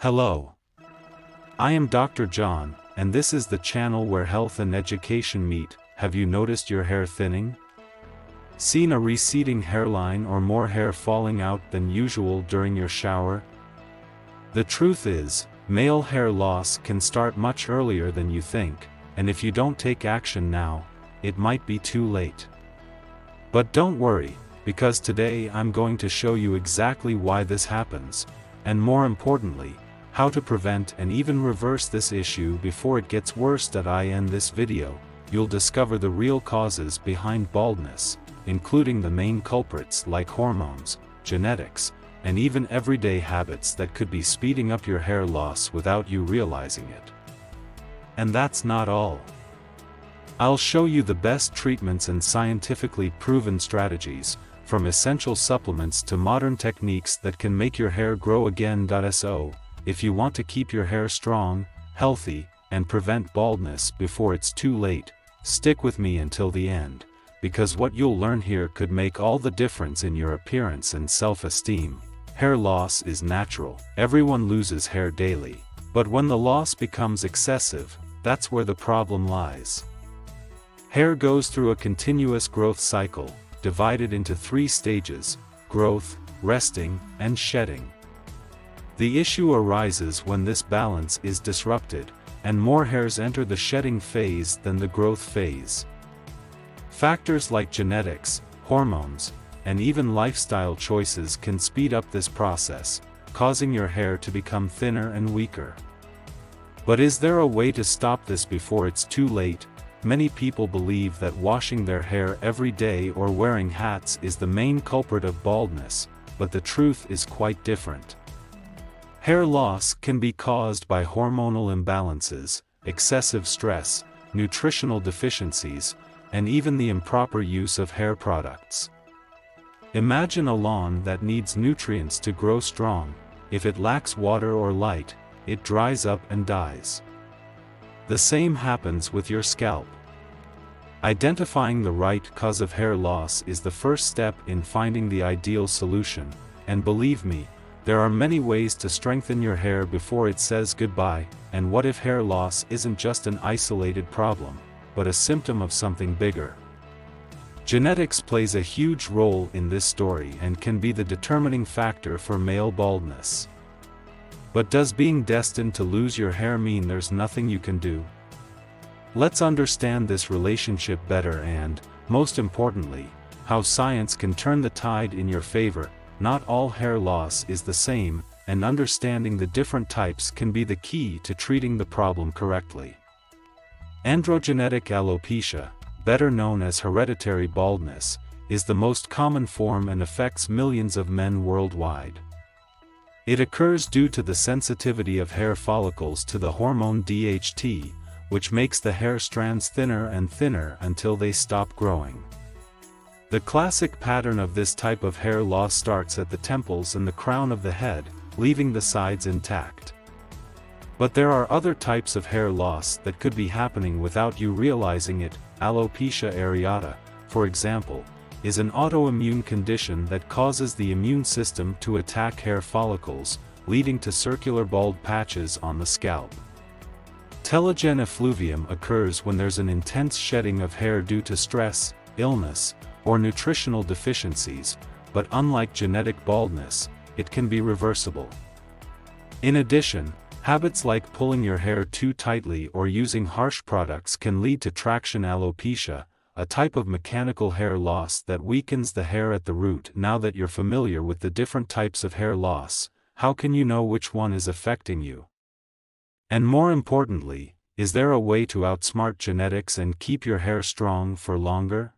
Hello. I am Dr. John, and this is the channel where health and education meet. Have you noticed your hair thinning? Seen a receding hairline or more hair falling out than usual during your shower? The truth is, male hair loss can start much earlier than you think, and if you don't take action now, it might be too late. But don't worry, because today I'm going to show you exactly why this happens, and more importantly, how to prevent and even reverse this issue before it gets worse. I end this video, you'll discover the real causes behind baldness, including the main culprits like hormones, genetics, and even everyday habits that could be speeding up your hair loss without you realizing it. And that's not all. I'll show you the best treatments and scientifically proven strategies, from essential supplements to modern techniques that can make your hair grow again. So, if you want to keep your hair strong, healthy, and prevent baldness before it's too late, stick with me until the end, because what you'll learn here could make all the difference in your appearance and self-esteem. Hair loss is natural. Everyone loses hair daily. But when the loss becomes excessive, that's where the problem lies. Hair goes through a continuous growth cycle, divided into 3 stages: growth, resting, and shedding. The issue arises when this balance is disrupted, and more hairs enter the shedding phase than the growth phase. Factors like genetics, hormones, and even lifestyle choices can speed up this process, causing your hair to become thinner and weaker. But is there a way to stop this before it's too late? Many people believe that washing their hair every day or wearing hats is the main culprit of baldness, but the truth is quite different. Hair loss can be caused by hormonal imbalances, excessive stress, nutritional deficiencies, and even the improper use of hair products. Imagine a lawn that needs nutrients to grow strong. If it lacks water or light, it dries up and dies. The same happens with your scalp. Identifying the right cause of hair loss is the first step in finding the ideal solution, and believe me, there are many ways to strengthen your hair before it says goodbye. And what if hair loss isn't just an isolated problem, but a symptom of something bigger? Genetics plays a huge role in this story and can be the determining factor for male baldness. But does being destined to lose your hair mean there's nothing you can do? Let's understand this relationship better and, most importantly, how science can turn the tide in your favor. Not all hair loss is the same, and understanding the different types can be the key to treating the problem correctly. Androgenetic alopecia, better known as hereditary baldness, is the most common form and affects millions of men worldwide. It occurs due to the sensitivity of hair follicles to the hormone DHT, which makes the hair strands thinner and thinner until they stop growing. The classic pattern of this type of hair loss starts at the temples and the crown of the head, leaving the sides intact. But there are other types of hair loss that could be happening without you realizing it. Alopecia areata, for example, is an autoimmune condition that causes the immune system to attack hair follicles, leading to circular bald patches on the scalp. Telogen effluvium occurs when there's an intense shedding of hair due to stress, illness, or nutritional deficiencies, but unlike genetic baldness, it can be reversible. In addition, habits like pulling your hair too tightly or using harsh products can lead to traction alopecia, a type of mechanical hair loss that weakens the hair at the root. Now that you're familiar with the different types of hair loss, how can you know which one is affecting you? And more importantly, is there a way to outsmart genetics and keep your hair strong for longer?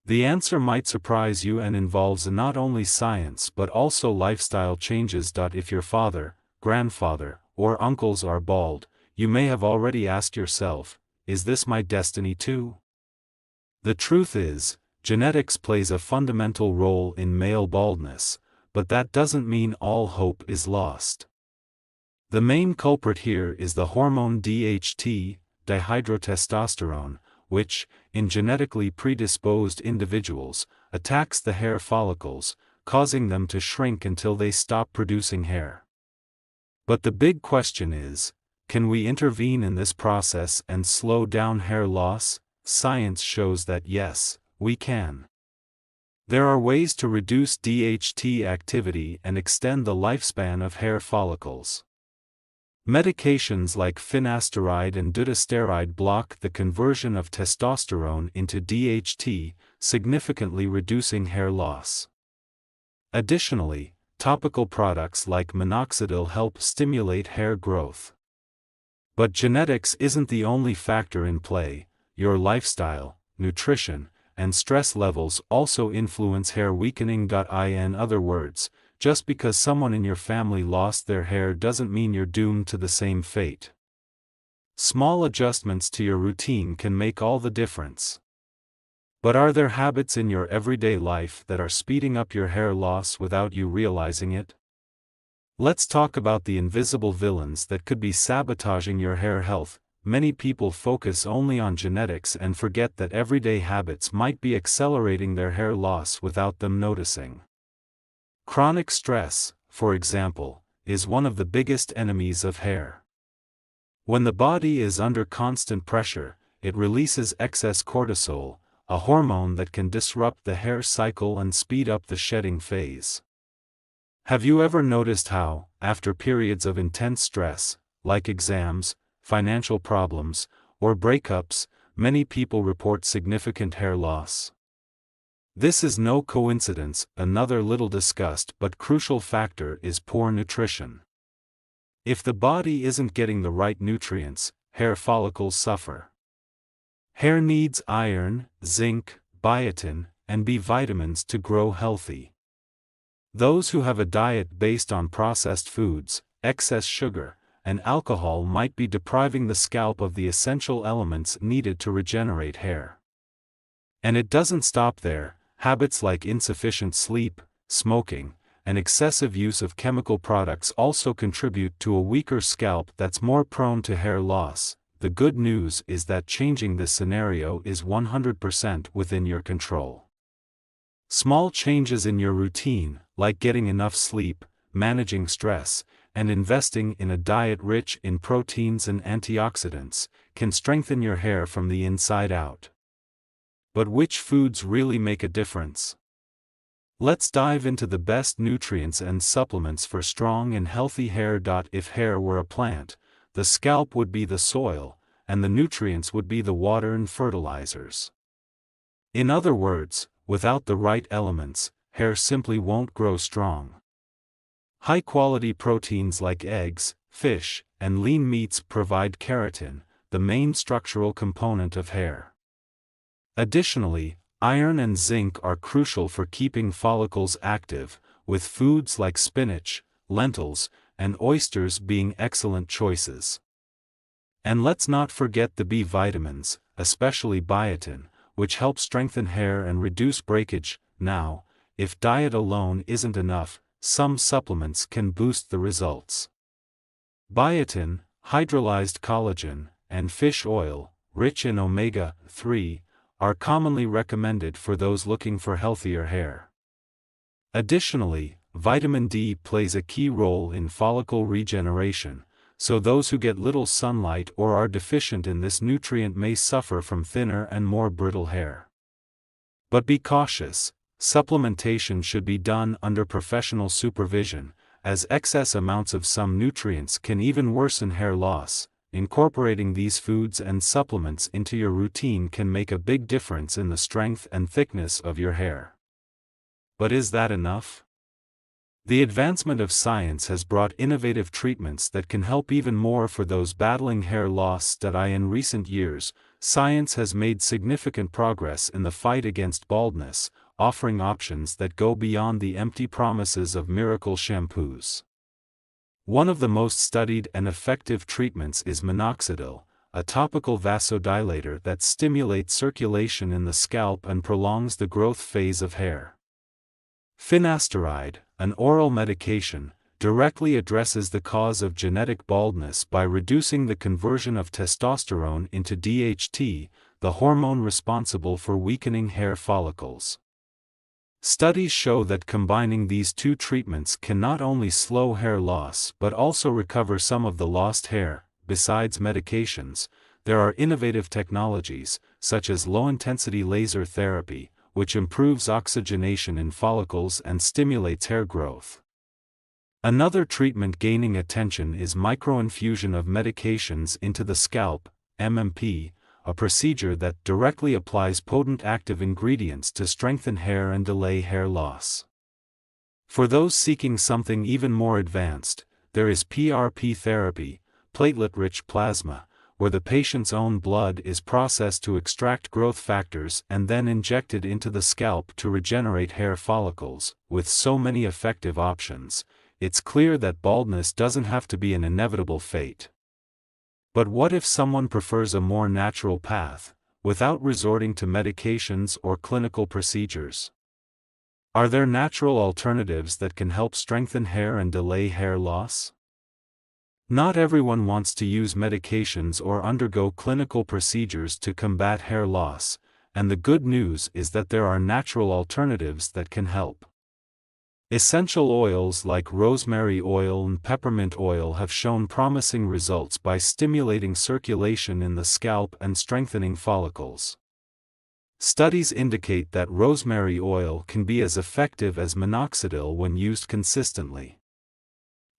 The answer might surprise you and involves not only science but also lifestyle changes. If your father, grandfather, or uncles are bald, you may have already asked yourself, is this my destiny too? The truth is, genetics plays a fundamental role in male baldness, but that doesn't mean all hope is lost. The main culprit here is the hormone DHT, dihydrotestosterone, which, in genetically predisposed individuals, attacks the hair follicles, causing them to shrink until they stop producing hair. But the big question is, can we intervene in this process and slow down hair loss? Science shows that yes, we can. There are ways to reduce DHT activity and extend the lifespan of hair follicles. Medications like finasteride and dutasteride block the conversion of testosterone into DHT, significantly reducing hair loss. Additionally, topical products like minoxidil help stimulate hair growth. But genetics isn't the only factor in play. Your lifestyle, nutrition, and stress levels also influence hair weakening. In other words, just because someone in your family lost their hair doesn't mean you're doomed to the same fate. Small adjustments to your routine can make all the difference. But are there habits in your everyday life that are speeding up your hair loss without you realizing it? Let's talk about the invisible villains that could be sabotaging your hair health. Many people focus only on genetics and forget that everyday habits might be accelerating their hair loss without them noticing. Chronic stress, for example, is one of the biggest enemies of hair. When the body is under constant pressure, it releases excess cortisol, a hormone that can disrupt the hair cycle and speed up the shedding phase. Have you ever noticed how, after periods of intense stress, like exams, financial problems, or breakups, many people report significant hair loss? This is no coincidence. Another little discussed but crucial factor is poor nutrition. If the body isn't getting the right nutrients, hair follicles suffer. Hair needs iron, zinc, biotin, and B vitamins to grow healthy. Those who have a diet based on processed foods, excess sugar, and alcohol might be depriving the scalp of the essential elements needed to regenerate hair. And it doesn't stop there. Habits like insufficient sleep, smoking, and excessive use of chemical products also contribute to a weaker scalp that's more prone to hair loss. The good news is that changing this scenario is 100% within your control. Small changes in your routine, like getting enough sleep, managing stress, and investing in a diet rich in proteins and antioxidants, can strengthen your hair from the inside out. But which foods really make a difference? Let's dive into the best nutrients and supplements for strong and healthy hair. If hair were a plant, the scalp would be the soil, and the nutrients would be the water and fertilizers. In other words, without the right elements, hair simply won't grow strong. High-quality proteins like eggs, fish, and lean meats provide keratin, the main structural component of hair. Additionally, iron and zinc are crucial for keeping follicles active, with foods like spinach, lentils, and oysters being excellent choices. And let's not forget the B vitamins, especially biotin, which help strengthen hair and reduce breakage. Now, if diet alone isn't enough, some supplements can boost the results. Biotin, hydrolyzed collagen, and fish oil, rich in omega-3, are commonly recommended for those looking for healthier hair. Additionally, vitamin D plays a key role in follicle regeneration, so those who get little sunlight or are deficient in this nutrient may suffer from thinner and more brittle hair. But be cautious, supplementation should be done under professional supervision, as excess amounts of some nutrients can even worsen hair loss. Incorporating these foods and supplements into your routine can make a big difference in the strength and thickness of your hair. But is that enough? The advancement of science has brought innovative treatments that can help even more for those battling hair loss. In recent years, science has made significant progress in the fight against baldness, offering options that go beyond the empty promises of miracle shampoos. One of the most studied and effective treatments is minoxidil, a topical vasodilator that stimulates circulation in the scalp and prolongs the growth phase of hair. Finasteride, an oral medication, directly addresses the cause of genetic baldness by reducing the conversion of testosterone into DHT, the hormone responsible for weakening hair follicles. Studies show that combining these two treatments can not only slow hair loss but also recover some of the lost hair. Besides medications, there are innovative technologies, such as low-intensity laser therapy, which improves oxygenation in follicles and stimulates hair growth. Another treatment gaining attention is microinfusion of medications into the scalp, MMP, a procedure that directly applies potent active ingredients to strengthen hair and delay hair loss. For those seeking something even more advanced, there is PRP therapy, platelet-rich plasma, where the patient's own blood is processed to extract growth factors and then injected into the scalp to regenerate hair follicles. With so many effective options, it's clear that baldness doesn't have to be an inevitable fate. But what if someone prefers a more natural path, without resorting to medications or clinical procedures? Are there natural alternatives that can help strengthen hair and delay hair loss? Not everyone wants to use medications or undergo clinical procedures to combat hair loss, and the good news is that there are natural alternatives that can help. Essential oils like rosemary oil and peppermint oil have shown promising results by stimulating circulation in the scalp and strengthening follicles. Studies indicate that rosemary oil can be as effective as minoxidil when used consistently.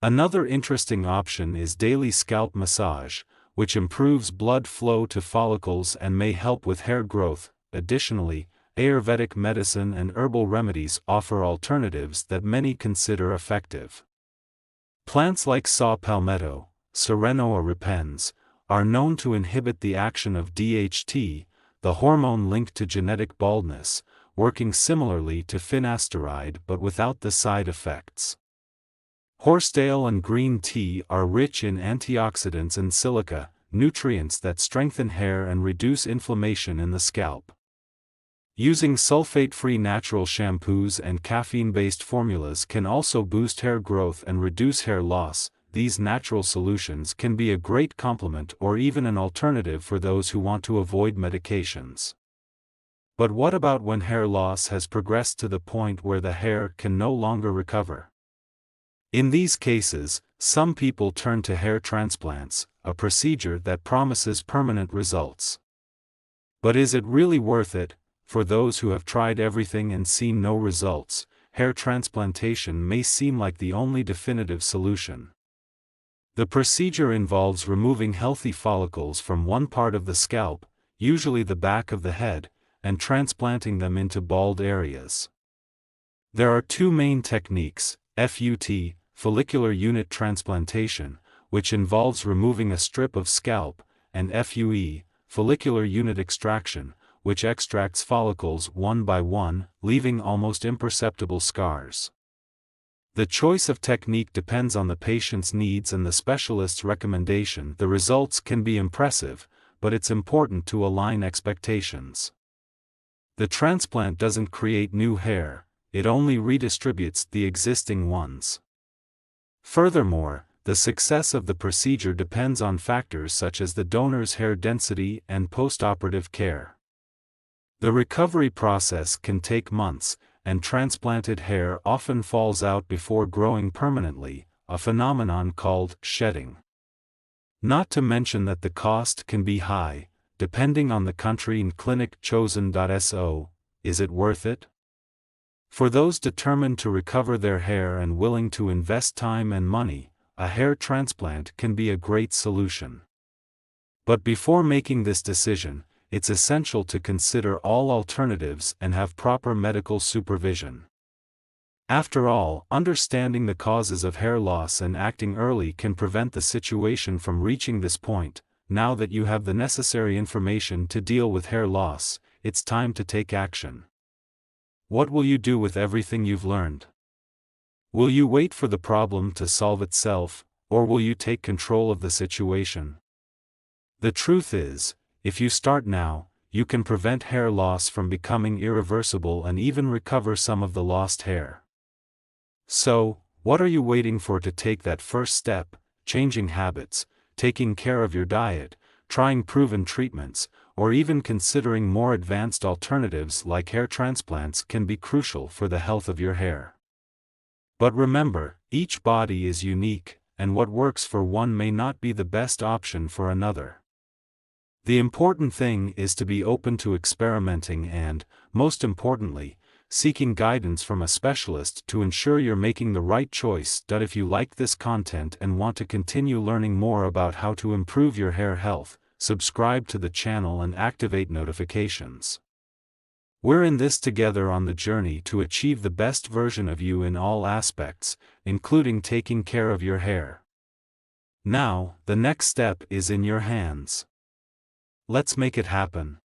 Another interesting option is daily scalp massage, which improves blood flow to follicles and may help with hair growth. Additionally, Ayurvedic medicine and herbal remedies offer alternatives that many consider effective. Plants like saw palmetto, Serenoa repens, are known to inhibit the action of DHT, the hormone linked to genetic baldness, working similarly to finasteride but without the side effects. Horsetail and green tea are rich in antioxidants and silica, nutrients that strengthen hair and reduce inflammation in the scalp. Using sulfate-free natural shampoos and caffeine-based formulas can also boost hair growth and reduce hair loss. These natural solutions can be a great complement or even an alternative for those who want to avoid medications. But what about when hair loss has progressed to the point where the hair can no longer recover? In these cases, some people turn to hair transplants, a procedure that promises permanent results. But is it really worth it? For those who have tried everything and seen no results, hair transplantation may seem like the only definitive solution. The procedure involves removing healthy follicles from one part of the scalp, usually the back of the head, and transplanting them into bald areas. There are two main techniques: FUT, follicular unit transplantation, which involves removing a strip of scalp, and FUE, follicular unit extraction, which extracts follicles one by one, leaving almost imperceptible scars. The choice of technique depends on the patient's needs and the specialist's recommendation. The results can be impressive, but it's important to align expectations. The transplant doesn't create new hair, it only redistributes the existing ones. Furthermore, the success of the procedure depends on factors such as the donor's hair density and postoperative care. The recovery process can take months, and transplanted hair often falls out before growing permanently, a phenomenon called shedding. Not to mention that the cost can be high, depending on the country and clinic chosen. So, is it worth it? For those determined to recover their hair and willing to invest time and money, a hair transplant can be a great solution. But before making this decision, it's essential to consider all alternatives and have proper medical supervision. After all, understanding the causes of hair loss and acting early can prevent the situation from reaching this point. Now that you have the necessary information to deal with hair loss, it's time to take action. What will you do with everything you've learned? Will you wait for the problem to solve itself, or will you take control of the situation? The truth is, if you start now, you can prevent hair loss from becoming irreversible and even recover some of the lost hair. So, what are you waiting for to take that first step: changing habits, taking care of your diet, trying proven treatments, or even considering more advanced alternatives like hair transplants can be crucial for the health of your hair. But remember, each body is unique, and what works for one may not be the best option for another. The important thing is to be open to experimenting and, most importantly, seeking guidance from a specialist to ensure you're making the right choice. If you like this content and want to continue learning more about how to improve your hair health, subscribe to the channel and activate notifications. We're in this together on the journey to achieve the best version of you in all aspects, including taking care of your hair. Now, the next step is in your hands. Let's make it happen.